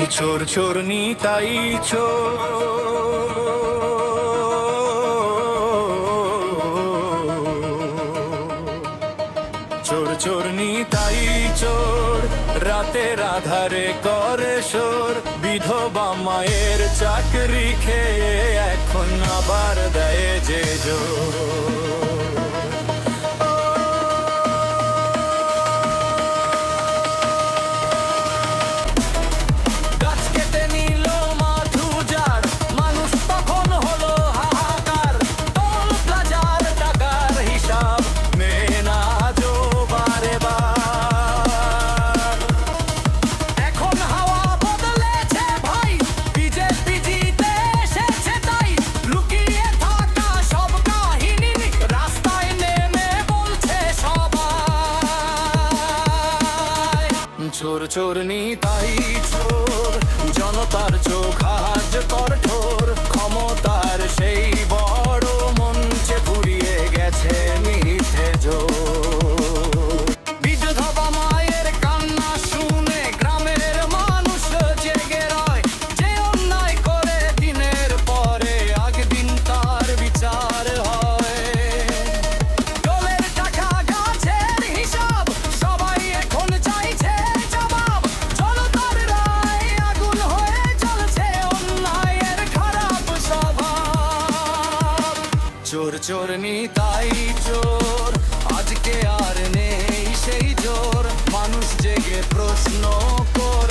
চোর চোর নিতাই চোর চোর নিতাই চোর রাতের আধারে করে শোর বিধবা মায়ের চাকরি খেয়ে এখন আবার দেয় যে জোর চোর চোর নিতাই চোর জনতার চোখ আজ কঠোর ক্ষমতার সেই বড় মঞ্চে ফুরিয়ে গেছে মিথ্যে জোর বিধবা মায়ের কান্না শুনে গ্রামের মানুষ জেগে রয় যে অন্যায় করে দিনের পরে একদিন তার বিচার হয় দলের টাকা গাছের হিসাব সবাই এখন চাইছে চোর চোর নিতাই চোর আজকে আর নেই সেই জোর মানুষ জেগে প্রশ্ন করে